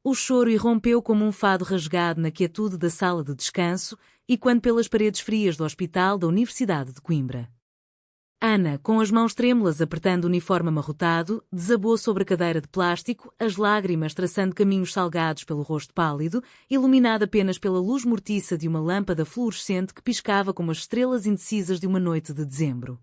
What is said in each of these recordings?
O choro irrompeu como um fado rasgado na quietude da sala de descanso e quando pelas paredes frias do hospital da Universidade de Coimbra. Ana, com as mãos trêmulas apertando o uniforme amarrotado, desabou sobre a cadeira de plástico, as lágrimas traçando caminhos salgados pelo rosto pálido, iluminado apenas pela luz mortiça de uma lâmpada fluorescente que piscava como as estrelas indecisas de uma noite de dezembro.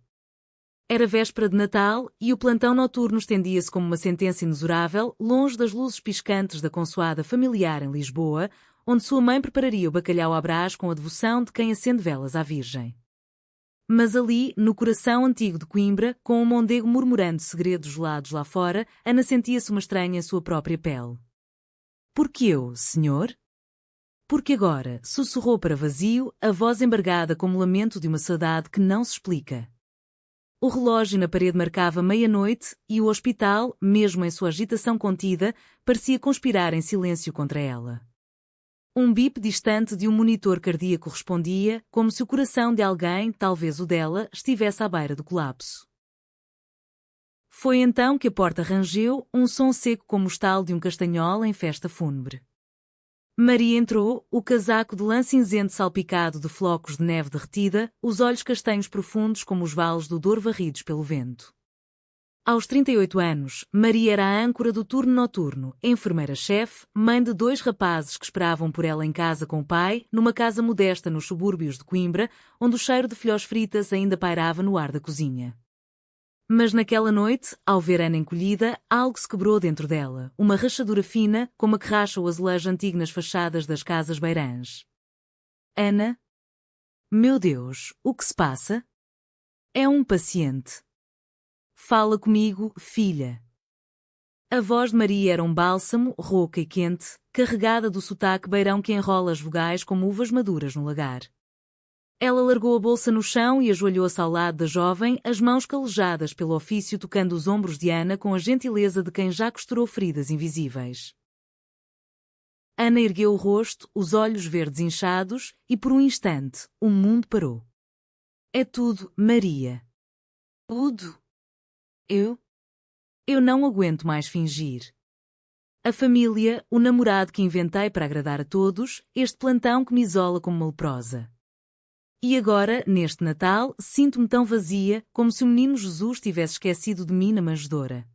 Era véspera de Natal e o plantão noturno estendia-se como uma sentença inexorável, longe das luzes piscantes da consoada familiar em Lisboa, onde sua mãe prepararia o bacalhau à Brás com a devoção de quem acende velas à Virgem. Mas ali, no coração antigo de Coimbra, com um mondego murmurando segredos gelados lá fora, Ana sentia-se uma estranha em sua própria pele. "Por que eu, senhor?" "Porque agora", sussurrou para vazio, a voz embargada como o lamento de uma saudade que não se explica. O relógio na parede marcava meia-noite e o hospital, mesmo em sua agitação contida, parecia conspirar em silêncio contra ela. Um bip distante de um monitor cardíaco respondia, como se o coração de alguém, talvez o dela, estivesse à beira do colapso. Foi então que a porta rangeu, um som seco como o estalo de um castanhol em festa fúnebre. Maria entrou, o casaco de lã cinzento salpicado de flocos de neve derretida, os olhos castanhos profundos como os vales do Douro varridos pelo vento. Aos 38 anos, Maria era a âncora do turno noturno, enfermeira-chefe, mãe de 2 rapazes que esperavam por ela em casa com o pai, numa casa modesta nos subúrbios de Coimbra, onde o cheiro de filhós fritas ainda pairava no ar da cozinha. Mas naquela noite, ao ver Ana encolhida, algo se quebrou dentro dela, uma rachadura fina, como a que racha o azulejo antigo nas fachadas das casas beirãs. "Ana? Meu Deus, o que se passa? É um paciente. Fala comigo, filha." A voz de Maria era um bálsamo, rouca e quente, carregada do sotaque beirão que enrola as vogais como uvas maduras no lagar. Ela largou a bolsa no chão e ajoelhou-se ao lado da jovem, as mãos calejadas pelo ofício tocando os ombros de Ana com a gentileza de quem já costurou feridas invisíveis. Ana ergueu o rosto, os olhos verdes inchados, e por um instante, o mundo parou. "É tudo, Maria." "Tudo? Eu não aguento mais fingir. A família, o namorado que inventei para agradar a todos, este plantão que me isola como uma leprosa. E agora, neste Natal, sinto-me tão vazia, como se o menino Jesus tivesse esquecido de mim na manjedoura."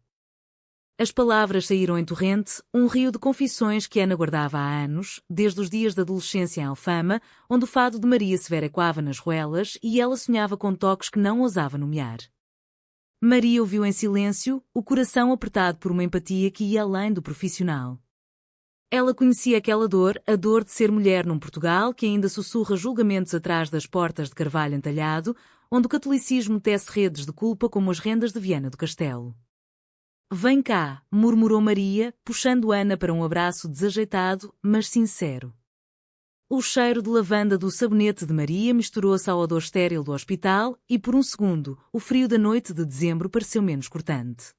As palavras saíram em torrente, um rio de confissões que Ana guardava há anos, desde os dias da adolescência em Alfama, onde o fado de Maria Severa ecoava nas ruelas e ela sonhava com toques que não ousava nomear. Maria ouviu em silêncio, o coração apertado por uma empatia que ia além do profissional. Ela conhecia aquela dor, a dor de ser mulher num Portugal que ainda sussurra julgamentos atrás das portas de carvalho entalhado, onde o catolicismo tece redes de culpa como as rendas de Viana do Castelo. "Vem cá", murmurou Maria, puxando Ana para um abraço desajeitado, mas sincero. O cheiro de lavanda do sabonete de Maria misturou-se ao odor estéril do hospital e, por um segundo, o frio da noite de dezembro pareceu menos cortante.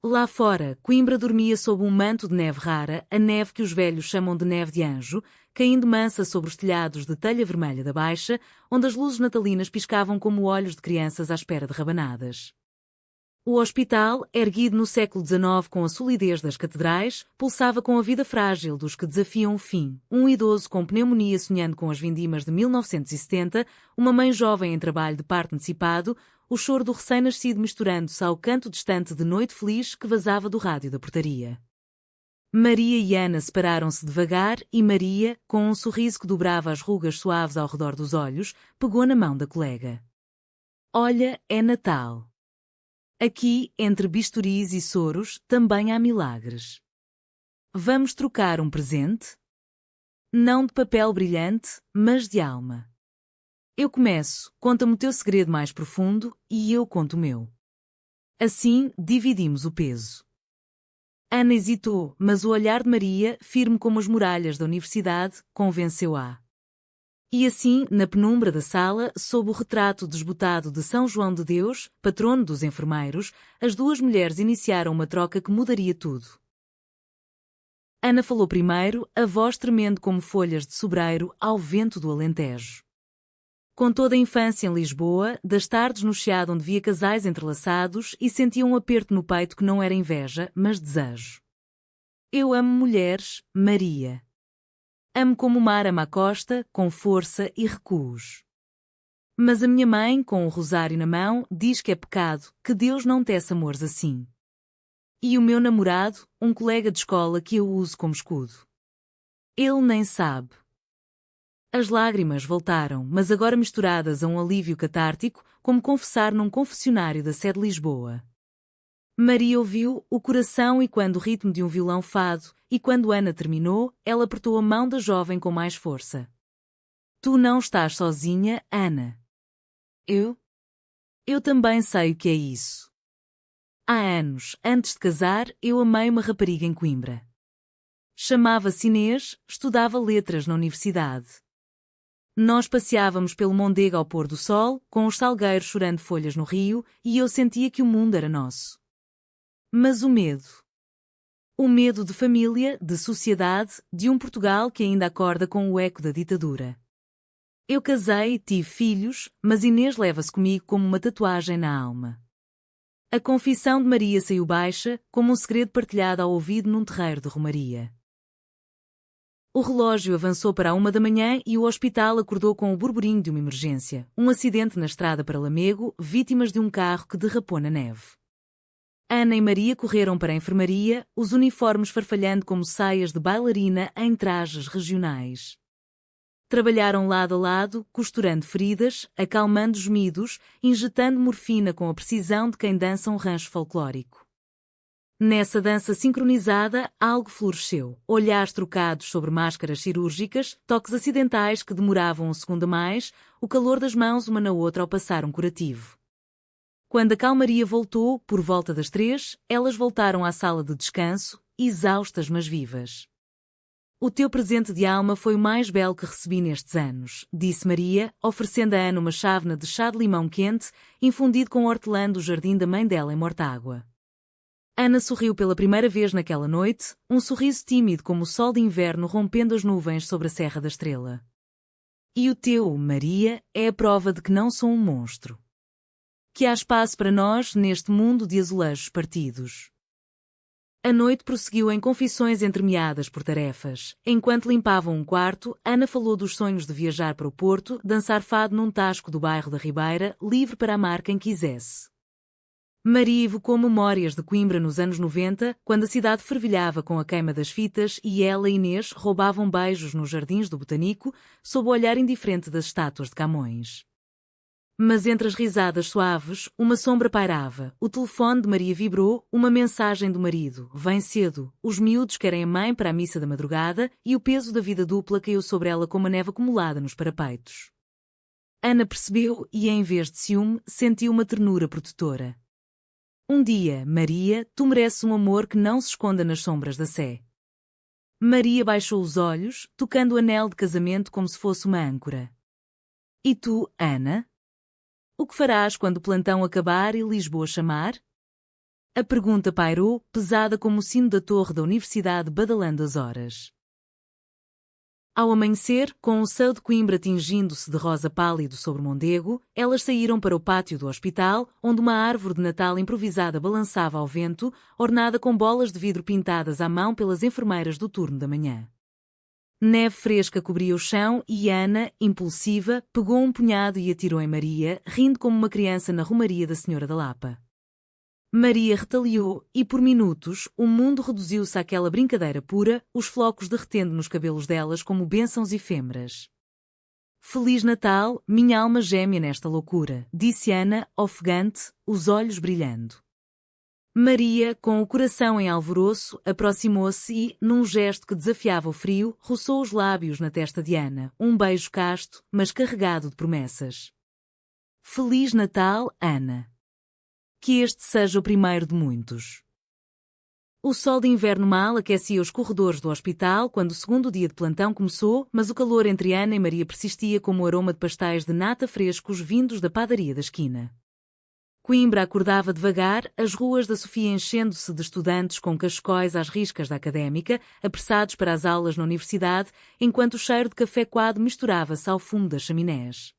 Lá fora, Coimbra dormia sob um manto de neve rara, a neve que os velhos chamam de neve de anjo, caindo mansa sobre os telhados de telha vermelha da Baixa, onde as luzes natalinas piscavam como olhos de crianças à espera de rabanadas. O hospital, erguido no século XIX com a solidez das catedrais, pulsava com a vida frágil dos que desafiam o fim. Um idoso com pneumonia sonhando com as vindimas de 1970, uma mãe jovem em trabalho de parto antecipado, o choro do recém-nascido misturando-se ao canto distante de Noite Feliz que vazava do rádio da portaria. Maria e Ana separaram-se devagar e Maria, com um sorriso que dobrava as rugas suaves ao redor dos olhos, pegou na mão da colega. "Olha, é Natal. Aqui, entre bisturis e soros, também há milagres. Vamos trocar um presente? Não de papel brilhante, mas de alma. Eu começo, conta-me o teu segredo mais profundo, e eu conto o meu. Assim, dividimos o peso." Ana hesitou, mas o olhar de Maria, firme como as muralhas da universidade, convenceu-a. E assim, na penumbra da sala, sob o retrato desbotado de São João de Deus, patrono dos enfermeiros, as duas mulheres iniciaram uma troca que mudaria tudo. Ana falou primeiro, a voz tremendo como folhas de sobreiro ao vento do Alentejo. Contou da infância em Lisboa, das tardes no Chiado onde via casais entrelaçados e sentia um aperto no peito que não era inveja, mas desejo. Eu amo mulheres, Maria. Amo como o mar ama a costa, com força e recuos. Mas a minha mãe, com o rosário na mão, diz que é pecado, que Deus não tece amores assim. E o meu namorado, um colega de escola que eu uso como escudo. Ele nem sabe. As lágrimas voltaram, mas agora misturadas a um alívio catártico, como confessar num confessionário da Sé de Lisboa. Maria ouviu o coração e quando o ritmo de um violão fado, e quando Ana terminou, ela apertou a mão da jovem com mais força. Tu não estás sozinha, Ana. Eu? Eu também sei o que é isso. Há anos, antes de casar, eu amei uma rapariga em Coimbra. Chamava-se Inês, estudava letras na universidade. Nós passeávamos pelo Mondego ao pôr do sol, com os salgueiros chorando folhas no rio, e eu sentia que o mundo era nosso. Mas o medo. O medo de família, de sociedade, de um Portugal que ainda acorda com o eco da ditadura. Eu casei e tive filhos, mas Inês leva-se comigo como uma tatuagem na alma. A confissão de Maria saiu baixa, como um segredo partilhado ao ouvido num terreiro de romaria. O relógio avançou para a 1 da manhã e o hospital acordou com o burburinho de uma emergência, um acidente na estrada para Lamego, vítimas de um carro que derrapou na neve. Ana e Maria correram para a enfermaria, os uniformes farfalhando como saias de bailarina em trajes regionais. Trabalharam lado a lado, costurando feridas, acalmando gemidos, injetando morfina com a precisão de quem dança um rancho folclórico. Nessa dança sincronizada, algo floresceu. Olhares trocados sobre máscaras cirúrgicas, toques acidentais que demoravam um segundo a mais, o calor das mãos uma na outra ao passar um curativo. Quando a calmaria voltou, por volta das 3, elas voltaram à sala de descanso, exaustas mas vivas. O teu presente de alma foi o mais belo que recebi nestes anos, disse Maria, oferecendo a Ana uma chávena de chá de limão quente, infundido com hortelã do jardim da mãe dela em Mortágua. Ana sorriu pela primeira vez naquela noite, um sorriso tímido como o sol de inverno rompendo as nuvens sobre a Serra da Estrela. E o teu, Maria, é a prova de que não sou um monstro. Que há espaço para nós neste mundo de azulejos partidos. A noite prosseguiu em confissões entremeadas por tarefas. Enquanto limpavam um quarto, Ana falou dos sonhos de viajar para o Porto, dançar fado num tasco do bairro da Ribeira, livre para amar quem quisesse. Maria evocou memórias de Coimbra nos anos 90, quando a cidade fervilhava com a queima das fitas e ela e Inês roubavam beijos nos jardins do Botânico, sob o olhar indiferente das estátuas de Camões. Mas entre as risadas suaves, uma sombra pairava, o telefone de Maria vibrou, uma mensagem do marido, vem cedo, os miúdos querem a mãe para a missa da madrugada e o peso da vida dupla caiu sobre ela como a neve acumulada nos parapeitos. Ana percebeu e, em vez de ciúme, sentiu uma ternura protetora. Um dia, Maria, tu mereces um amor que não se esconda nas sombras da Sé. Maria baixou os olhos, tocando o anel de casamento como se fosse uma âncora. E tu, Ana? O que farás quando o plantão acabar e Lisboa chamar? A pergunta pairou, pesada como o sino da torre da universidade badalando as horas. Ao amanhecer, com o céu de Coimbra tingindo-se de rosa pálido sobre o Mondego, elas saíram para o pátio do hospital, onde uma árvore de Natal improvisada balançava ao vento, ornada com bolas de vidro pintadas à mão pelas enfermeiras do turno da manhã. Neve fresca cobria o chão e Ana, impulsiva, pegou um punhado e atirou em Maria, rindo como uma criança na romaria da Senhora da Lapa. Maria retaliou e, por minutos, o mundo reduziu-se àquela brincadeira pura, os flocos derretendo nos cabelos delas como bênçãos efêmeras. Feliz Natal, minha alma gêmea nesta loucura, disse Ana, ofegante, os olhos brilhando. Maria, com o coração em alvoroço, aproximou-se e, num gesto que desafiava o frio, roçou os lábios na testa de Ana, um beijo casto, mas carregado de promessas. Feliz Natal, Ana. Que este seja o primeiro de muitos. O sol de inverno mal aquecia os corredores do hospital quando o segundo dia de plantão começou, mas o calor entre Ana e Maria persistia como o aroma de pastéis de nata frescos vindos da padaria da esquina. Coimbra acordava devagar, as ruas da Sofia enchendo-se de estudantes com cachecóis às riscas da académica, apressados para as aulas na universidade, enquanto o cheiro de café coado misturava-se ao fumo das chaminés.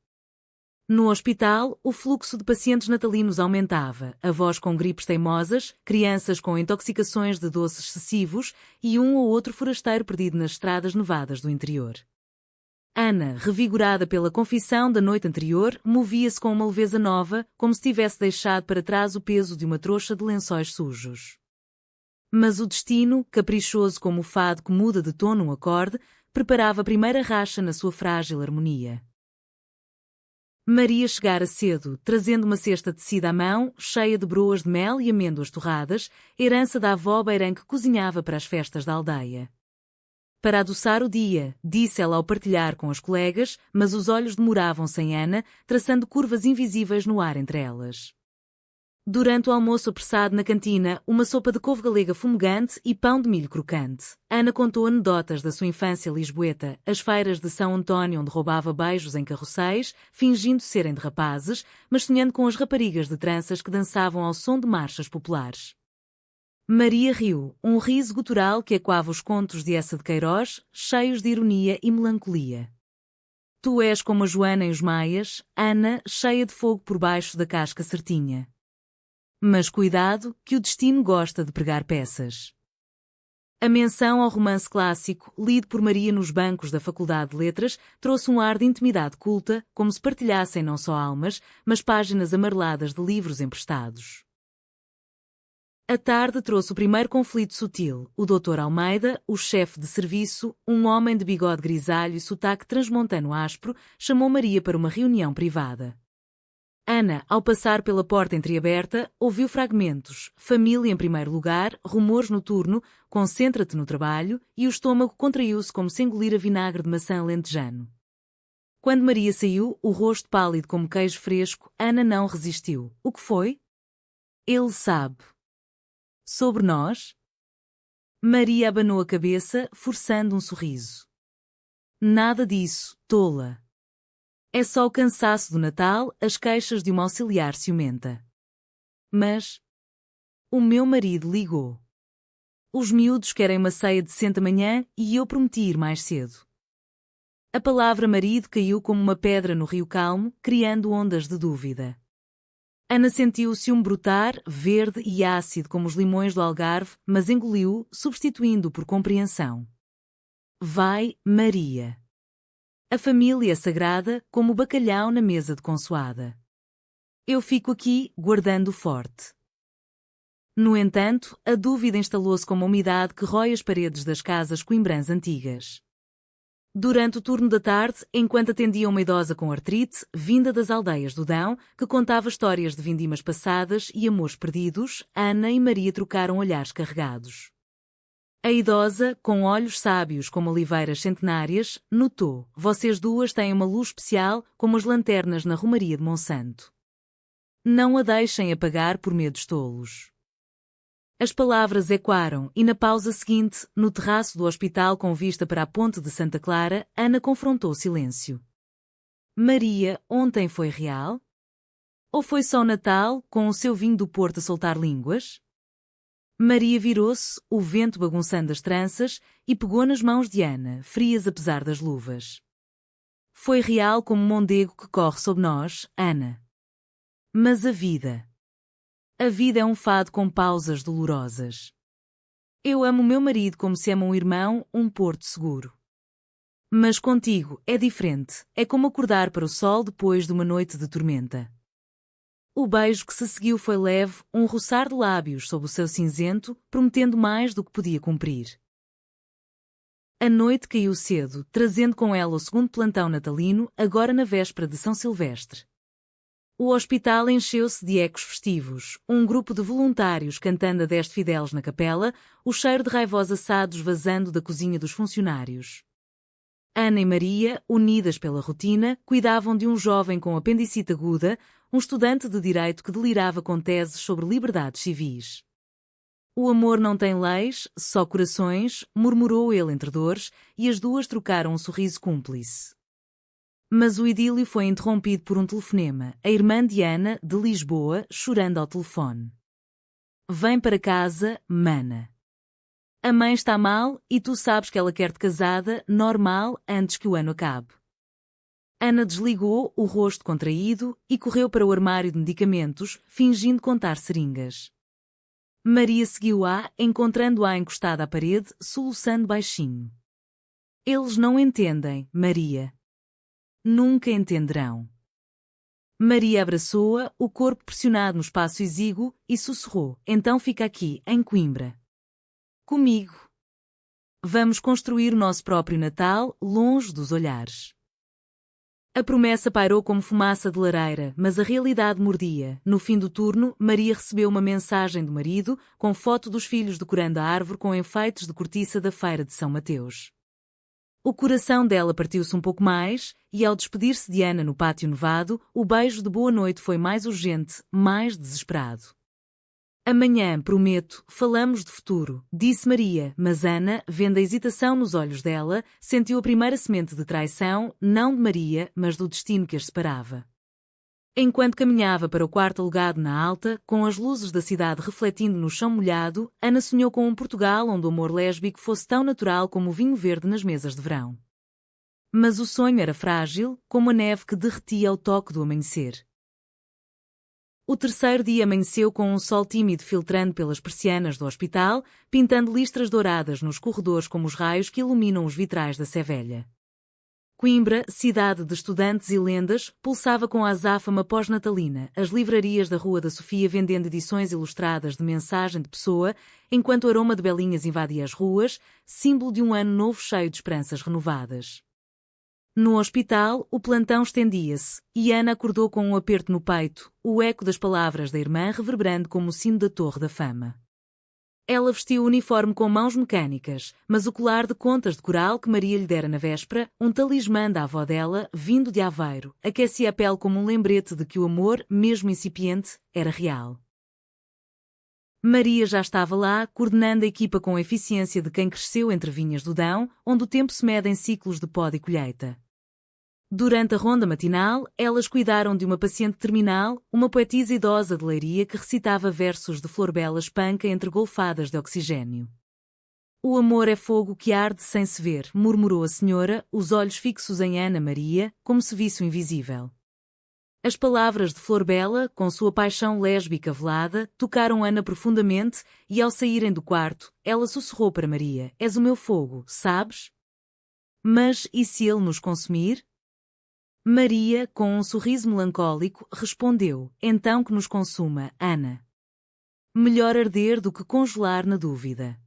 No hospital, o fluxo de pacientes natalinos aumentava, avós com gripes teimosas, crianças com intoxicações de doces excessivos e um ou outro forasteiro perdido nas estradas nevadas do interior. Ana, revigorada pela confissão da noite anterior, movia-se com uma leveza nova, como se tivesse deixado para trás o peso de uma trouxa de lençóis sujos. Mas o destino, caprichoso como o fado que muda de tom num acorde, preparava a primeira racha na sua frágil harmonia. Maria chegara cedo, trazendo uma cesta tecida à mão, cheia de broas de mel e amêndoas torradas, herança da avó Beirã que cozinhava para as festas da aldeia. Para adoçar o dia, disse ela ao partilhar com as colegas, mas os olhos demoravam-se em Ana, traçando curvas invisíveis no ar entre elas. Durante o almoço apressado na cantina, uma sopa de couve galega fumegante e pão de milho crocante. Ana contou anedotas da sua infância lisboeta, as feiras de São António onde roubava beijos em carrosséis, fingindo serem de rapazes, mas sonhando com as raparigas de tranças que dançavam ao som de marchas populares. Maria riu, um riso gutural que ecoava os contos de Eça de Queiroz, cheios de ironia e melancolia. Tu és como a Joana e os Maias, Ana, cheia de fogo por baixo da casca certinha. Mas cuidado, que o destino gosta de pregar peças. A menção ao romance clássico, lido por Maria nos bancos da Faculdade de Letras, trouxe um ar de intimidade culta, como se partilhassem não só almas, mas páginas amareladas de livros emprestados. A tarde trouxe o primeiro conflito sutil. O Dr. Almeida, o chefe de serviço, um homem de bigode grisalho e sotaque transmontano áspero, chamou Maria para uma reunião privada. Ana, ao passar pela porta entreaberta, ouviu fragmentos, família em primeiro lugar, rumores no turno, concentra-te no trabalho, e o estômago contraiu-se como se engolira vinagre de maçã alentejano. Quando Maria saiu, o rosto pálido como queijo fresco, Ana não resistiu. O que foi? Ele sabe. Sobre nós? Maria abanou a cabeça, forçando um sorriso. Nada disso, tola. É só o cansaço do Natal, as queixas de uma auxiliar ciumenta. Mas o meu marido ligou. Os miúdos querem uma ceia decente amanhã e eu prometi ir mais cedo. A palavra marido caiu como uma pedra no rio calmo, criando ondas de dúvida. Ana sentiu o ciúme brotar, verde e ácido como os limões do Algarve, mas engoliu-o, substituindo-o por compreensão. Vai, Maria. A família é sagrada, como o bacalhau na mesa de consoada. Eu fico aqui, guardando forte. No entanto, a dúvida instalou-se como a umidade que rói as paredes das casas coimbrãs antigas. Durante o turno da tarde, enquanto atendia uma idosa com artrite, vinda das aldeias do Dão, que contava histórias de vindimas passadas e amores perdidos, Ana e Maria trocaram olhares carregados. A idosa, com olhos sábios como oliveiras centenárias, notou: vocês duas têm uma luz especial, como as lanternas na Romaria de Monsanto. Não a deixem apagar por medos tolos. As palavras ecoaram, e na pausa seguinte, no terraço do hospital com vista para a ponte de Santa Clara, Ana confrontou o silêncio. Maria, ontem foi real? Ou foi só Natal, com o seu vinho do Porto a soltar línguas? Maria virou-se, o vento bagunçando as tranças, e pegou nas mãos de Ana, frias apesar das luvas. Foi real como o mondego que corre sob nós, Ana. Mas a vida. A vida é um fado com pausas dolorosas. Eu amo meu marido como se ama um irmão, um porto seguro. Mas contigo é diferente, é como acordar para o sol depois de uma noite de tormenta. O beijo que se seguiu foi leve, um roçar de lábios sob o seu cinzento, prometendo mais do que podia cumprir. A noite caiu cedo, trazendo com ela o segundo plantão natalino, agora na véspera de São Silvestre. O hospital encheu-se de ecos festivos, um grupo de voluntários cantando a 10 fideles na capela, o cheiro de raivosos assados vazando da cozinha dos funcionários. Ana e Maria, unidas pela rotina, cuidavam de um jovem com apendicite aguda, um estudante de direito que delirava com teses sobre liberdades civis. O amor não tem leis, só corações, murmurou ele entre dores, e as duas trocaram um sorriso cúmplice. Mas o idílio foi interrompido por um telefonema, a irmã de Ana, de Lisboa, chorando ao telefone. Vem para casa, mana. A mãe está mal e tu sabes que ela quer-te casada, normal, antes que o ano acabe. Ana desligou, o rosto contraído, e correu para o armário de medicamentos, fingindo contar seringas. Maria seguiu-a, encontrando-a encostada à parede, soluçando baixinho. Eles não entendem, Maria. Nunca entenderão. Maria abraçou-a, o corpo pressionado no espaço exíguo, e sussurrou: então fica aqui, em Coimbra. Comigo. Vamos construir o nosso próprio Natal, longe dos olhares. A promessa pairou como fumaça de lareira, mas a realidade mordia. No fim do turno, Maria recebeu uma mensagem do marido, com foto dos filhos decorando a árvore com enfeites de cortiça da feira de São Mateus. O coração dela partiu-se um pouco mais, e ao despedir-se de Ana no pátio nevado, o beijo de boa noite foi mais urgente, mais desesperado. Amanhã, prometo, falamos de futuro, disse Maria, mas Ana, vendo a hesitação nos olhos dela, sentiu a primeira semente de traição, não de Maria, mas do destino que as separava. Enquanto caminhava para o quarto alugado na Alta, com as luzes da cidade refletindo no chão molhado, Ana sonhou com um Portugal onde o amor lésbico fosse tão natural como o vinho verde nas mesas de verão. Mas o sonho era frágil, como a neve que derretia ao toque do amanhecer. O terceiro dia amanheceu com um sol tímido filtrando pelas persianas do hospital, pintando listras douradas nos corredores como os raios que iluminam os vitrais da Sé Velha. Coimbra, cidade de estudantes e lendas, pulsava com a azáfama pós-natalina, as livrarias da Rua da Sofia vendendo edições ilustradas de mensagem de pessoa, enquanto o aroma de belinhas invadia as ruas, símbolo de um ano novo cheio de esperanças renovadas. No hospital, o plantão estendia-se, e Ana acordou com um aperto no peito, o eco das palavras da irmã reverberando como o sino da Torre da Fama. Ela vestiu o uniforme com mãos mecânicas, mas o colar de contas de coral que Maria lhe dera na véspera, um talismã da avó dela, vindo de Aveiro, aquecia a pele como um lembrete de que o amor, mesmo incipiente, era real. Maria já estava lá, coordenando a equipa com a eficiência de quem cresceu entre vinhas do Dão, onde o tempo se mede em ciclos de poda e colheita. Durante a ronda matinal, elas cuidaram de uma paciente terminal, uma poetisa idosa de Leiria que recitava versos de Florbela Espanca entre golfadas de oxigênio. O amor é fogo que arde sem se ver, murmurou a senhora, os olhos fixos em Ana Maria, como se visse o invisível. As palavras de Florbela, com sua paixão lésbica velada, tocaram Ana profundamente, e ao saírem do quarto, ela sussurrou para Maria: és o meu fogo, sabes? Mas e se ele nos consumir? Maria, com um sorriso melancólico, respondeu: então que nos consuma, Ana. Melhor arder do que congelar na dúvida.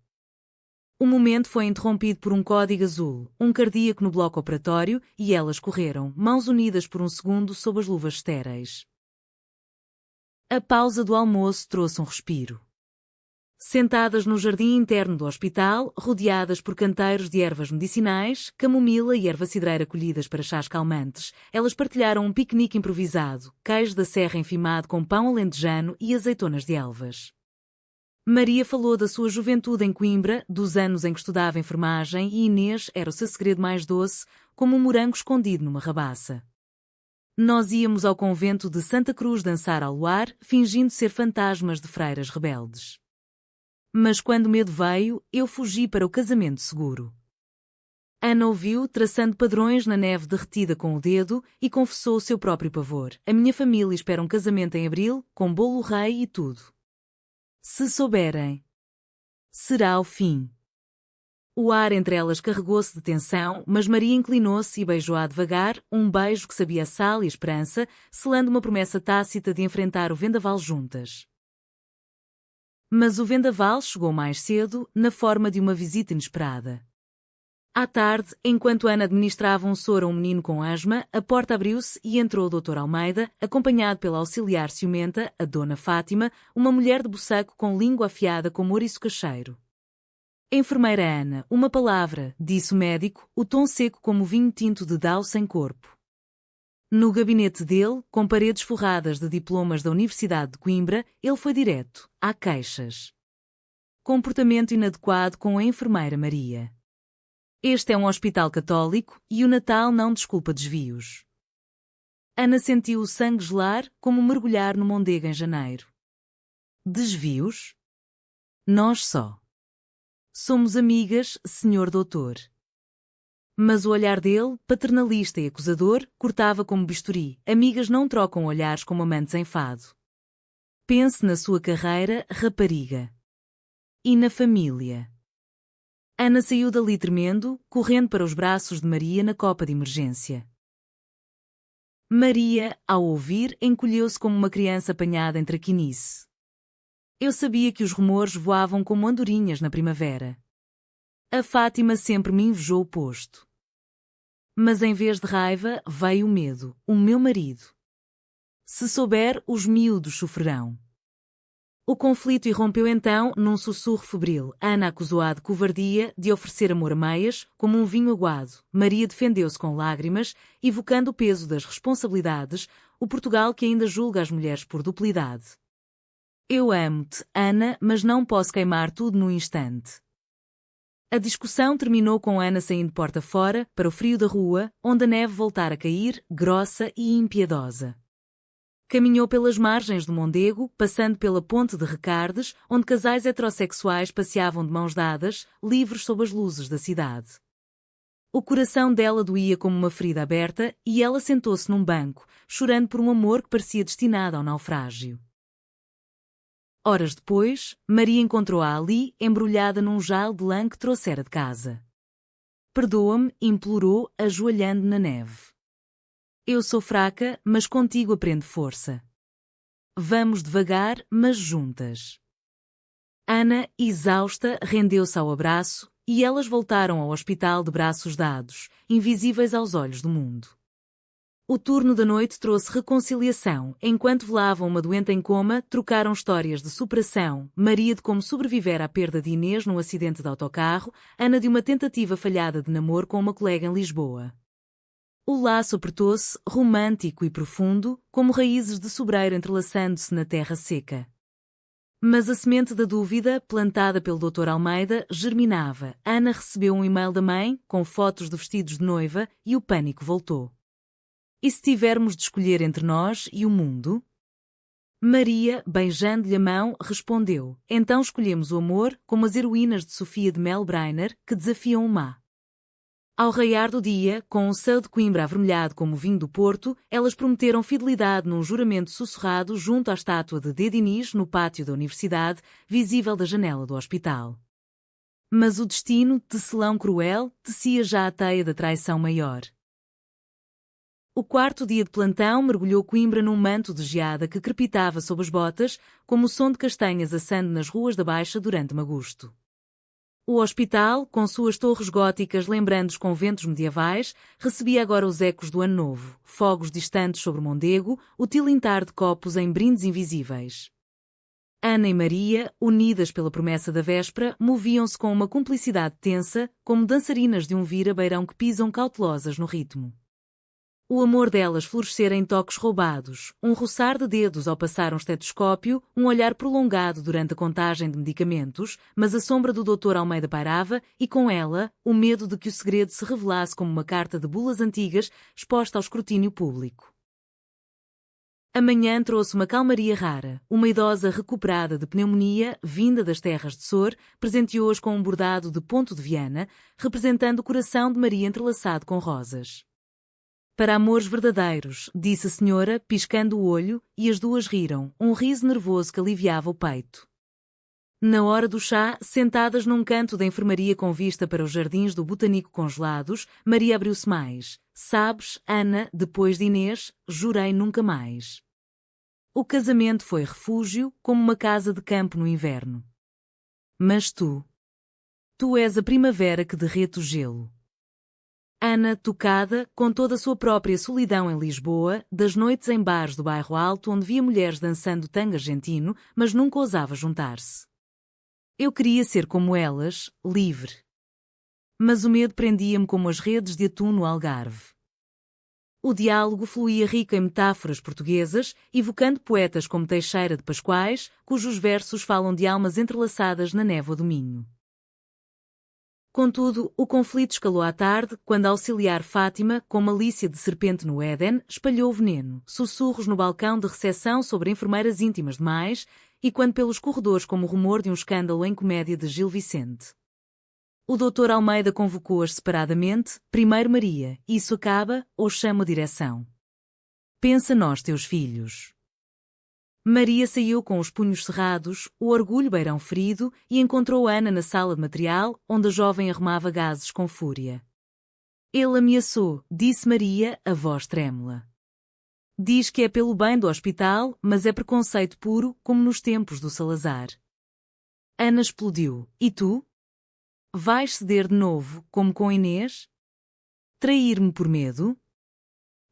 O momento foi interrompido por um código azul, um cardíaco no bloco operatório, e elas correram, mãos unidas por um segundo sob as luvas estéreis. A pausa do almoço trouxe um respiro. Sentadas no jardim interno do hospital, rodeadas por canteiros de ervas medicinais, camomila e erva cidreira colhidas para chás calmantes, elas partilharam um piquenique improvisado, queijo da serra enfimado com pão alentejano e azeitonas de Elvas. Maria falou da sua juventude em Coimbra, dos anos em que estudava enfermagem, e Inês era o seu segredo mais doce, como um morango escondido numa rabaça. Nós íamos ao convento de Santa Cruz dançar ao luar, fingindo ser fantasmas de freiras rebeldes. Mas quando o medo veio, eu fugi para o casamento seguro. Ana ouviu, traçando padrões na neve derretida com o dedo, e confessou o seu próprio pavor. A minha família espera um casamento em abril, com bolo rei e tudo. Se souberem, será o fim. O ar entre elas carregou-se de tensão, mas Maria inclinou-se e beijou-a devagar, um beijo que sabia sal e esperança, selando uma promessa tácita de enfrentar o vendaval juntas. Mas o vendaval chegou mais cedo, na forma de uma visita inesperada. À tarde, enquanto Ana administrava um soro a um menino com asma, a porta abriu-se e entrou o Dr. Almeida, acompanhado pela auxiliar ciumenta, a Dona Fátima, uma mulher de buçaco com língua afiada como ouriço cacheiro. Enfermeira Ana, uma palavra, disse o médico, o tom seco como vinho tinto de Dau sem corpo. No gabinete dele, com paredes forradas de diplomas da Universidade de Coimbra, ele foi direto: há queixas. Comportamento inadequado com a enfermeira Maria. Este é um hospital católico, e o Natal não desculpa desvios. Ana sentiu o sangue gelar, como mergulhar no Mondego em janeiro. Desvios? Nós só. Somos amigas, senhor doutor. Mas o olhar dele, paternalista e acusador, cortava como bisturi. Amigas não trocam olhares como amantes em fado. Pense na sua carreira, rapariga. E na família. Ana saiu dali tremendo, correndo para os braços de Maria na copa de emergência. Maria, ao ouvir, encolheu-se como uma criança apanhada em traquinice. Eu sabia que os rumores voavam como andorinhas na primavera. A Fátima sempre me invejou o posto. Mas em vez de raiva, veio o medo, o meu marido. Se souber, os miúdos sofrerão. O conflito irrompeu então num sussurro febril. Ana acusou-a de covardia, de oferecer amor a meias, como um vinho aguado. Maria defendeu-se com lágrimas, evocando o peso das responsabilidades, o Portugal que ainda julga as mulheres por duplidade. Eu amo-te, Ana, mas não posso queimar tudo num instante. A discussão terminou com Ana saindo porta fora, para o frio da rua, onde a neve voltara a cair, grossa e impiedosa. Caminhou pelas margens do Mondego, passando pela ponte de Recardes, onde casais heterossexuais passeavam de mãos dadas, livres sob as luzes da cidade. O coração dela doía como uma ferida aberta, e ela sentou-se num banco, chorando por um amor que parecia destinado ao naufrágio. Horas depois, Maria encontrou-a ali, embrulhada num jarro de lã que trouxera de casa. Perdoa-me, implorou, ajoelhando na neve. Eu sou fraca, mas contigo aprendo força. Vamos devagar, mas juntas. Ana, exausta, rendeu-se ao abraço, e elas voltaram ao hospital de braços dados, invisíveis aos olhos do mundo. O turno da noite trouxe reconciliação. Enquanto velavam uma doente em coma, trocaram histórias de superação. Maria de como sobreviver à perda de Inês num acidente de autocarro, Ana de uma tentativa falhada de namoro com uma colega em Lisboa. O laço apertou-se, romântico e profundo, como raízes de sobreiro entrelaçando-se na terra seca. Mas a semente da dúvida, plantada pelo Dr. Almeida, germinava. Ana recebeu um e-mail da mãe, com fotos de vestidos de noiva, e o pânico voltou. E se tivermos de escolher entre nós e o mundo? Maria, beijando-lhe a mão, respondeu: então escolhemos o amor, como as heroínas de Sofia de Melbrenner, que desafiam o má. Ao raiar do dia, com um céu de Coimbra avermelhado como o vinho do Porto, elas prometeram fidelidade num juramento sussurrado junto à estátua de Dédiniz no pátio da universidade, visível da janela do hospital. Mas o destino, tecelão cruel, tecia já a teia da traição maior. O quarto dia de plantão mergulhou Coimbra num manto de geada que crepitava sob as botas, como o som de castanhas assando nas ruas da Baixa durante magusto. O hospital, com suas torres góticas lembrando os conventos medievais, recebia agora os ecos do Ano Novo, fogos distantes sobre o Mondego, o tilintar de copos em brindes invisíveis. Ana e Maria, unidas pela promessa da véspera, moviam-se com uma cumplicidade tensa, como dançarinas de um vira-beirão que pisam cautelosas no ritmo. O amor delas florescera em toques roubados, um roçar de dedos ao passar um estetoscópio, um olhar prolongado durante a contagem de medicamentos, mas a sombra do Dr. Almeida pairava, e com ela, o medo de que o segredo se revelasse como uma carta de bulas antigas exposta ao escrutínio público. A manhã trouxe uma calmaria rara. Uma idosa recuperada de pneumonia, vinda das terras de Sor, presenteou-as com um bordado de ponto de Viana, representando o coração de Maria entrelaçado com rosas. Para amores verdadeiros, disse a senhora, piscando o olho, e as duas riram, um riso nervoso que aliviava o peito. Na hora do chá, sentadas num canto da enfermaria com vista para os jardins do botânico congelados, Maria abriu-se mais. Sabes, Ana, depois de Inês, jurei nunca mais. O casamento foi refúgio, como uma casa de campo no inverno. Mas tu és a primavera que derrete o gelo. Ana, tocada, com toda a sua própria solidão em Lisboa, das noites em bares do bairro Alto onde via mulheres dançando tango argentino, mas nunca ousava juntar-se. Eu queria ser como elas, livre. Mas o medo prendia-me como as redes de atum no Algarve. O diálogo fluía rico em metáforas portuguesas, evocando poetas como Teixeira de Pascoais, cujos versos falam de almas entrelaçadas na névoa do Minho. Contudo, o conflito escalou à tarde, quando a auxiliar Fátima, com malícia de serpente no Éden, espalhou o veneno, sussurros no balcão de recepção sobre enfermeiras íntimas demais, e quando pelos corredores como o rumor de um escândalo em comédia de Gil Vicente. O Dr. Almeida convocou-as separadamente, primeiro Maria, isso acaba, ou chamo a direção. Pensa nós teus filhos. Maria saiu com os punhos cerrados, o orgulho beirão ferido, e encontrou Ana na sala de material, onde a jovem arrumava gases com fúria. Ele ameaçou, disse Maria, a voz trêmula. Diz que é pelo bem do hospital, mas é preconceito puro, como nos tempos do Salazar. Ana explodiu. E tu? Vais ceder de novo, como com Inês? Trair-me por medo?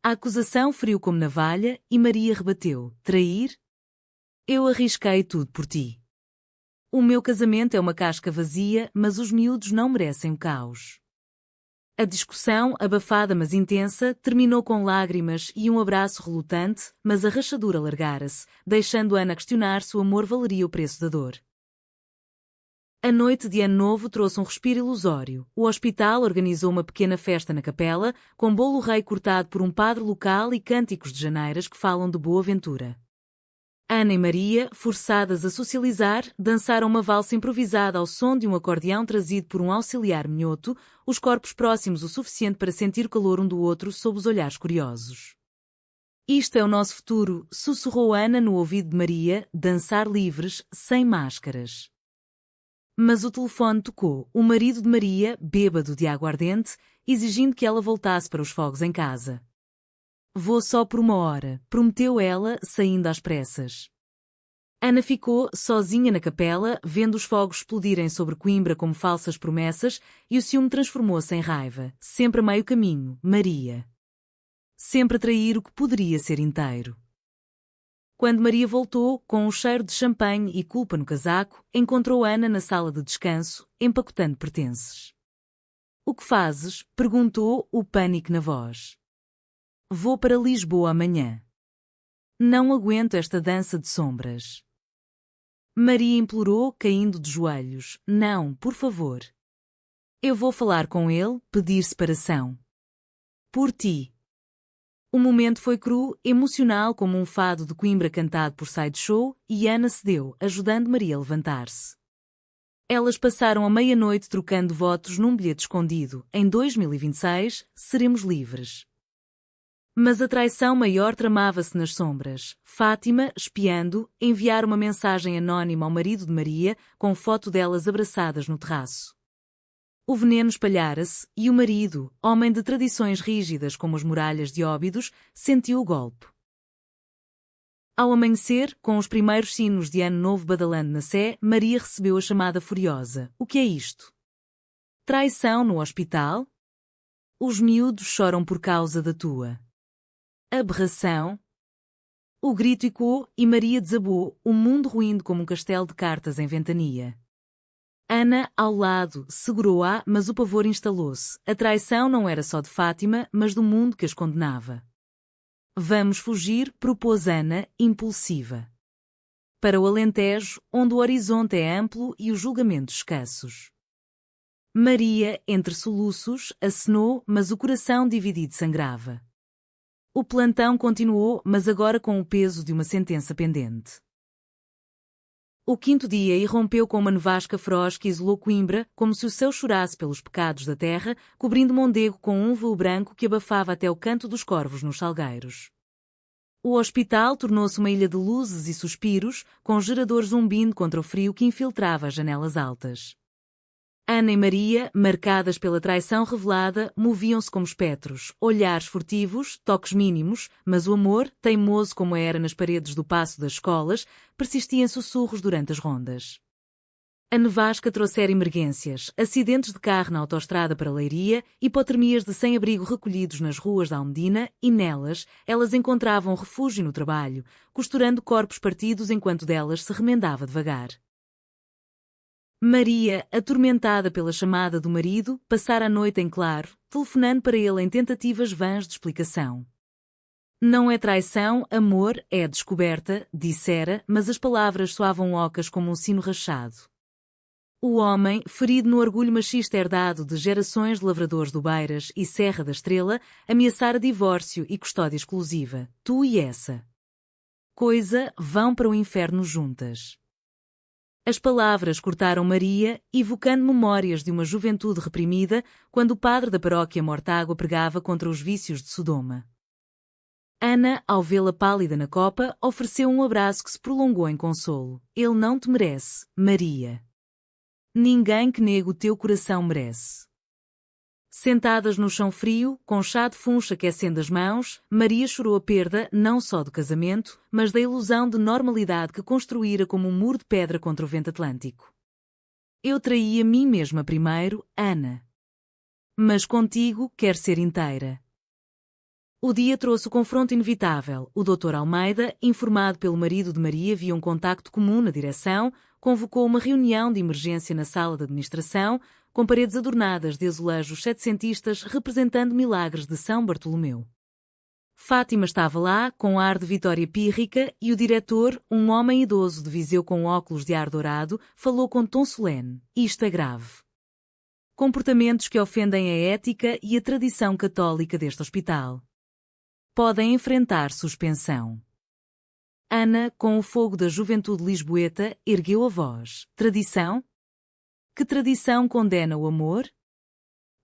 A acusação feriu como navalha, e Maria rebateu. Trair? Eu arrisquei tudo por ti. O meu casamento é uma casca vazia, mas os miúdos não merecem o caos. A discussão, abafada mas intensa, terminou com lágrimas e um abraço relutante, mas a rachadura largara-se, deixando Ana questionar se o amor valeria o preço da dor. A noite de Ano Novo trouxe um respiro ilusório. O hospital organizou uma pequena festa na capela, com bolo rei cortado por um padre local e cânticos de janeiras que falam de boa ventura. Ana e Maria, forçadas a socializar, dançaram uma valsa improvisada ao som de um acordeão trazido por um auxiliar minhoto, os corpos próximos o suficiente para sentir o calor um do outro sob os olhares curiosos. Isto é o nosso futuro, sussurrou Ana no ouvido de Maria, dançar livres, sem máscaras. Mas o telefone tocou, o marido de Maria, bêbado de aguardente, exigindo que ela voltasse para os fogos em casa. Vou só por 1 hora, prometeu ela, saindo às pressas. Ana ficou sozinha na capela, vendo os fogos explodirem sobre Coimbra como falsas promessas, e o ciúme transformou-se em raiva, sempre a meio caminho, Maria. Sempre a trair o que poderia ser inteiro. Quando Maria voltou, com um cheiro de champanhe e culpa no casaco, encontrou Ana na sala de descanso, empacotando pertences. O que fazes? Perguntou, o pânico na voz. Vou para Lisboa amanhã. Não aguento esta dança de sombras. Maria implorou, caindo de joelhos. Não, por favor. Eu vou falar com ele, pedir separação. Por ti. O momento foi cru, emocional como um fado de Coimbra cantado por Sideshow, e Ana cedeu, ajudando Maria a levantar-se. Elas passaram a meia-noite trocando votos num bilhete escondido. Em 2026, seremos livres. Mas a traição maior tramava-se nas sombras. Fátima, espiando, enviara uma mensagem anónima ao marido de Maria, com foto delas abraçadas no terraço. O veneno espalhara-se, e o marido, homem de tradições rígidas como as muralhas de Óbidos, sentiu o golpe. Ao amanhecer, com os primeiros sinos de Ano Novo badalando na Sé, Maria recebeu a chamada furiosa. O que é isto? Traição no hospital? Os miúdos choram por causa da tua aberração. O grito ecoou e Maria desabou, o mundo ruindo como um castelo de cartas em ventania. Ana, ao lado, segurou-a, mas o pavor instalou-se. A traição não era só de Fátima, mas do mundo que as condenava. Vamos fugir, propôs Ana, impulsiva. Para o Alentejo, onde o horizonte é amplo e os julgamentos escassos. Maria, entre soluços, acenou, mas o coração dividido sangrava. O plantão continuou, mas agora com o peso de uma sentença pendente. O 5º dia irrompeu com uma nevasca feroz que isolou Coimbra, como se o céu chorasse pelos pecados da terra, cobrindo Mondego com um véu branco que abafava até o canto dos corvos nos salgueiros. O hospital tornou-se uma ilha de luzes e suspiros, com geradores zumbindo contra o frio que infiltrava as janelas altas. Ana e Maria, marcadas pela traição revelada, moviam-se como espectros, olhares furtivos, toques mínimos, mas o amor, teimoso como era nas paredes do paço das escolas, persistia em sussurros durante as rondas. A nevasca trouxera emergências, acidentes de carro na autoestrada para Leiria, hipotermias de sem-abrigo recolhidos nas ruas da Almedina, e nelas, elas encontravam refúgio no trabalho, costurando corpos partidos enquanto delas se remendava devagar. Maria, atormentada pela chamada do marido, passara a noite em claro, telefonando para ele em tentativas vãs de explicação. Não é traição, amor, é descoberta, dissera, mas as palavras soavam ocas como um sino rachado. O homem, ferido no orgulho machista herdado de gerações de lavradores do Beiras e Serra da Estrela, ameaçara divórcio e custódia exclusiva. Tu e essa coisa vão para o inferno juntas. As palavras cortaram Maria, evocando memórias de uma juventude reprimida, quando o padre da paróquia Mortágua pregava contra os vícios de Sodoma. Ana, ao vê-la pálida na copa, ofereceu um abraço que se prolongou em consolo. Ele não te merece, Maria. Ninguém que negue o teu coração merece. Sentadas no chão frio, com chá de funcho aquecendo as mãos, Maria chorou a perda não só do casamento, mas da ilusão de normalidade que construíra como um muro de pedra contra o vento atlântico. Eu traí a mim mesma primeiro, Ana. Mas contigo quero ser inteira. O dia trouxe o confronto inevitável. O Dr. Almeida, informado pelo marido de Maria via um contacto comum na direção, convocou uma reunião de emergência na sala de administração, com paredes adornadas de azulejos setecentistas representando milagres de São Bartolomeu. Fátima estava lá, com ar de vitória pírrica, e o diretor, um homem idoso de Viseu com óculos de ar dourado, falou com tom solene. Isto é grave. Comportamentos que ofendem a ética e a tradição católica deste hospital. Podem enfrentar suspensão. Ana, com o fogo da juventude lisboeta, ergueu a voz. Tradição? Que tradição condena o amor?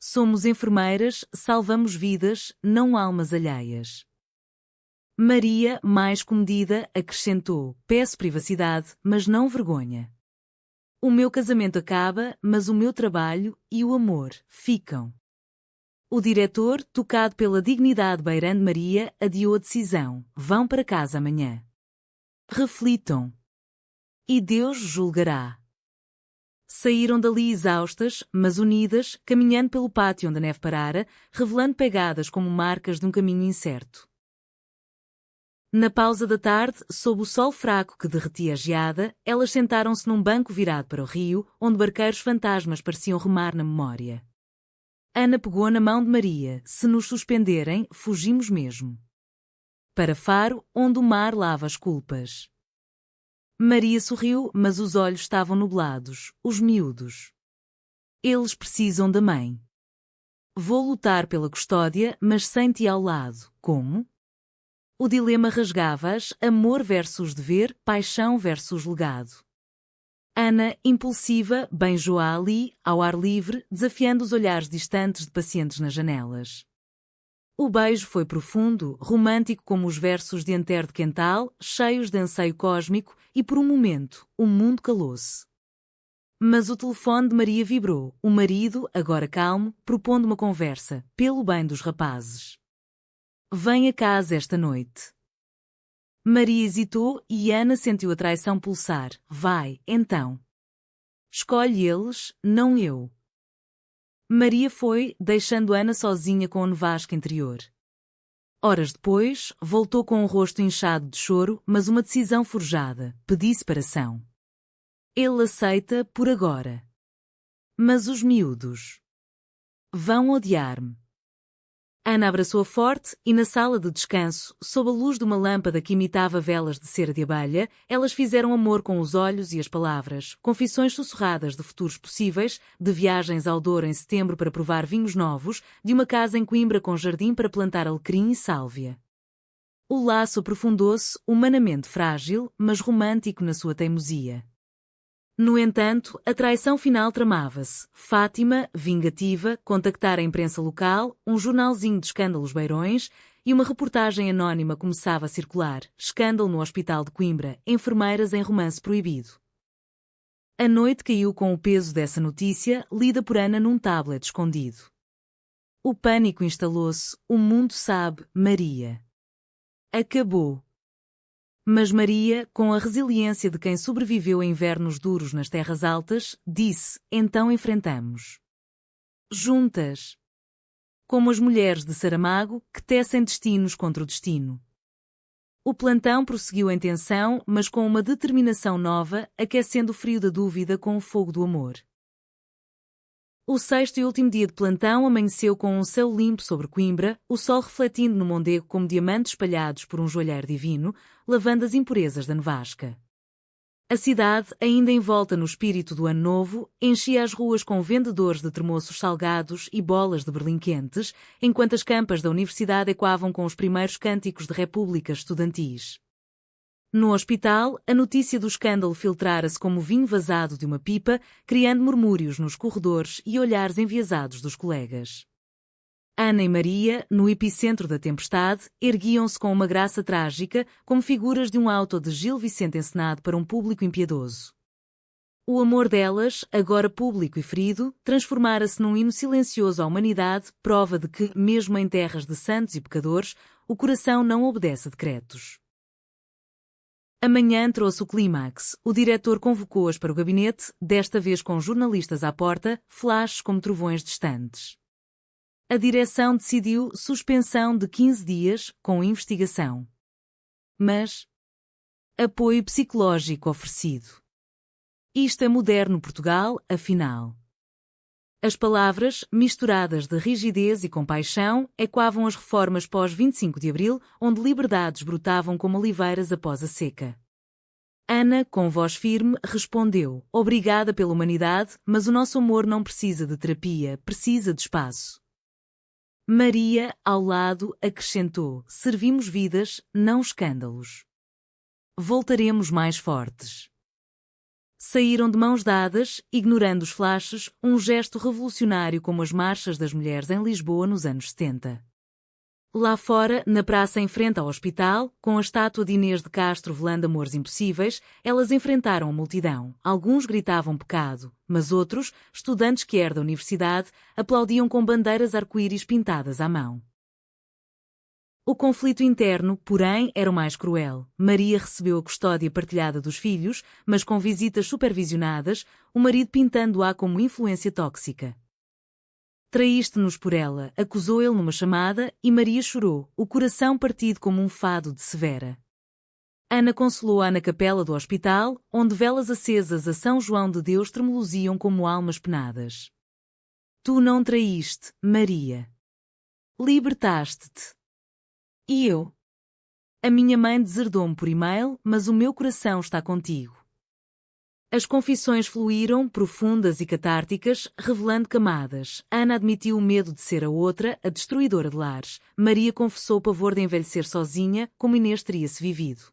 Somos enfermeiras, salvamos vidas, não almas alheias. Maria, mais comedida, acrescentou: peço privacidade, mas não vergonha. O meu casamento acaba, mas o meu trabalho e o amor ficam. O diretor, tocado pela dignidade beirando Maria, adiou a decisão. Vão para casa amanhã. Reflitam. E Deus julgará. Saíram dali exaustas, mas unidas, caminhando pelo pátio onde a neve parara, revelando pegadas como marcas de um caminho incerto. Na pausa da tarde, sob o sol fraco que derretia a geada, elas sentaram-se num banco virado para o rio, onde barqueiros fantasmas pareciam remar na memória. Ana pegou na mão de Maria. Se nos suspenderem, fugimos mesmo. Para Faro, onde o mar lava as culpas. Maria sorriu, mas os olhos estavam nublados, os miúdos. Eles precisam da mãe. Vou lutar pela custódia, mas sem ti ao lado. Como? O dilema rasgava-as, amor versus dever, paixão versus legado. Ana, impulsiva, beijou-a ali, ao ar livre, desafiando os olhares distantes de pacientes nas janelas. O beijo foi profundo, romântico como os versos de Antero de Quental, cheios de anseio cósmico, e por um momento, o mundo calou-se. Mas o telefone de Maria vibrou, o marido, agora calmo, propondo uma conversa, pelo bem dos rapazes. Vem a casa esta noite. Maria hesitou e Ana sentiu a traição pulsar. Vai, então. Escolhe eles, não eu. Maria foi, deixando Ana sozinha com a nevasca interior. Horas depois, voltou com o rosto inchado de choro, mas uma decisão forjada. Pedi separação. Ele aceita, por agora. Mas os miúdos vão odiar-me. Ana abraçou-a forte e na sala de descanso, sob a luz de uma lâmpada que imitava velas de cera de abelha, elas fizeram amor com os olhos e as palavras, confissões sussurradas de futuros possíveis, de viagens ao Douro em setembro para provar vinhos novos, de uma casa em Coimbra com jardim para plantar alecrim e sálvia. O laço aprofundou-se, humanamente frágil, mas romântico na sua teimosia. No entanto, a traição final tramava-se. Fátima, vingativa, contactara a imprensa local, um jornalzinho de escândalos beirões, e uma reportagem anónima começava a circular. Escândalo no Hospital de Coimbra, enfermeiras em romance proibido. A noite caiu com o peso dessa notícia, lida por Ana num tablet escondido. O pânico instalou-se, o mundo sabe, Maria. Acabou. Mas Maria, com a resiliência de quem sobreviveu a invernos duros nas terras altas, disse, então enfrentamos. Juntas. Como as mulheres de Saramago, que tecem destinos contra o destino. O plantão prosseguiu em tensão, mas com uma determinação nova, aquecendo o frio da dúvida com o fogo do amor. O sexto e último dia de plantão amanheceu com um céu limpo sobre Coimbra, o sol refletindo no Mondego como diamantes espalhados por um joalheiro divino, lavando as impurezas da nevasca. A cidade, ainda envolta no espírito do ano novo, enchia as ruas com vendedores de termoços salgados e bolas de berlim quentes, enquanto as campas da universidade ecoavam com os primeiros cânticos de repúblicas estudantis. No hospital, a notícia do escândalo filtrara-se como vinho vazado de uma pipa, criando murmúrios nos corredores e olhares enviesados dos colegas. Ana e Maria, no epicentro da tempestade, erguiam-se com uma graça trágica, como figuras de um auto de Gil Vicente encenado para um público impiedoso. O amor delas, agora público e ferido, transformara-se num hino silencioso à humanidade, prova de que, mesmo em terras de santos e pecadores, o coração não obedece a decretos. Amanhã trouxe o clímax. O diretor convocou-as para o gabinete, desta vez com jornalistas à porta, flashes como trovões distantes. A direção decidiu suspensão de 15 dias, com investigação. Mas apoio psicológico oferecido. Isto é moderno Portugal, afinal. As palavras, misturadas de rigidez e compaixão, ecoavam as reformas pós-25 de Abril, onde liberdades brotavam como oliveiras após a seca. Ana, com voz firme, respondeu: "Obrigada pela humanidade, mas o nosso amor não precisa de terapia, precisa de espaço." Maria, ao lado, acrescentou: "Servimos vidas, não escândalos. Voltaremos mais fortes." Saíram de mãos dadas, ignorando os flashes, um gesto revolucionário como as marchas das mulheres em Lisboa nos anos 70. Lá fora, na praça em frente ao hospital, com a estátua de Inês de Castro velando amores impossíveis, elas enfrentaram a multidão. Alguns gritavam pecado, mas outros, estudantes que eram da universidade, aplaudiam com bandeiras arco-íris pintadas à mão. O conflito interno, porém, era o mais cruel. Maria recebeu a custódia partilhada dos filhos, mas com visitas supervisionadas, o marido pintando-a como influência tóxica. "Traíste-nos por ela", acusou ele numa chamada, e Maria chorou, o coração partido como um fado de Severa. Ana consolou-a na capela do hospital, onde velas acesas a São João de Deus tremuluziam como almas penadas. "Tu não traíste, Maria. Libertaste-te. E eu? A minha mãe deserdou-me por e-mail, mas o meu coração está contigo." As confissões fluíram, profundas e catárticas, revelando camadas. Ana admitiu o medo de ser a outra, a destruidora de lares. Maria confessou o pavor de envelhecer sozinha, como Inês teria-se vivido.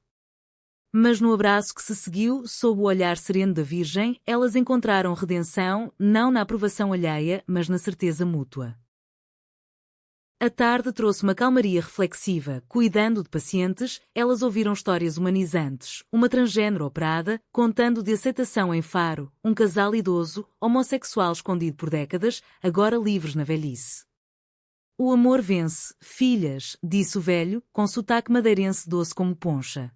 Mas no abraço que se seguiu, sob o olhar sereno da Virgem, elas encontraram redenção, não na aprovação alheia, mas na certeza mútua. A tarde trouxe uma calmaria reflexiva. Cuidando de pacientes, elas ouviram histórias humanizantes. Uma transgênero operada, contando de aceitação em Faro, um casal idoso, homossexual escondido por décadas, agora livres na velhice. "O amor vence, filhas", disse o velho, com sotaque madeirense doce como poncha.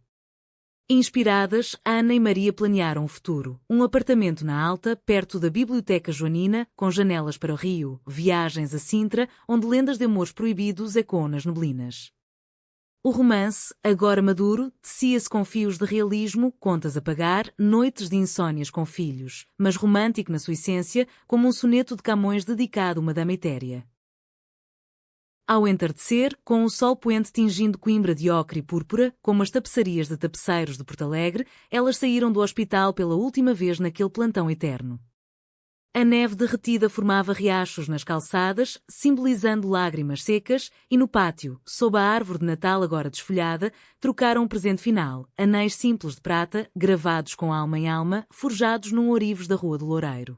Inspiradas, Ana e Maria planearam o futuro. Um apartamento na Alta, perto da Biblioteca Joanina, com janelas para o rio, viagens a Sintra, onde lendas de amores proibidos ecoam nas neblinas. O romance, agora maduro, tecia-se com fios de realismo, contas a pagar, noites de insónias com filhos, mas romântico na sua essência, como um soneto de Camões dedicado a uma dama etérea. Ao entardecer, com o sol poente tingindo Coimbra de ocre e púrpura, como as tapeçarias de tapeceiros de Porto Alegre, elas saíram do hospital pela última vez naquele plantão eterno. A neve derretida formava riachos nas calçadas, simbolizando lágrimas secas, e no pátio, sob a árvore de Natal agora desfolhada, trocaram um presente final, anéis simples de prata, gravados com alma em alma, forjados num ourives da Rua do Loureiro.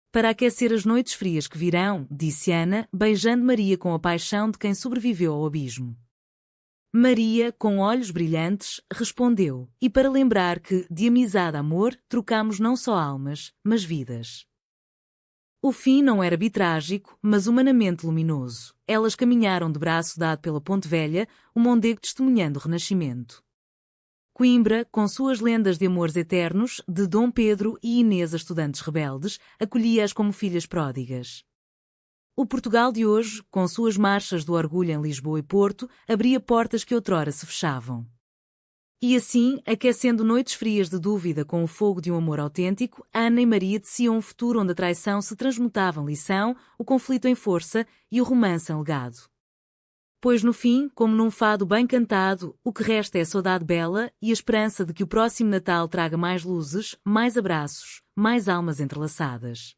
"Para aquecer as noites frias que virão", disse Ana, beijando Maria com a paixão de quem sobreviveu ao abismo. Maria, com olhos brilhantes, respondeu: "E para lembrar que, de amizade a amor, trocamos não só almas, mas vidas." O fim não era bitrágico, mas humanamente luminoso. Elas caminharam de braço dado pela Ponte Velha, o Mondego testemunhando o Renascimento. Coimbra, com suas lendas de amores eternos, de Dom Pedro e Inês a estudantes rebeldes, acolhia-as como filhas pródigas. O Portugal de hoje, com suas marchas do orgulho em Lisboa e Porto, abria portas que outrora se fechavam. E assim, aquecendo noites frias de dúvida com o fogo de um amor autêntico, Ana e Maria teciam um futuro onde a traição se transmutava em lição, o conflito em força e o romance em legado. Pois no fim, como num fado bem cantado, o que resta é a saudade bela e a esperança de que o próximo Natal traga mais luzes, mais abraços, mais almas entrelaçadas.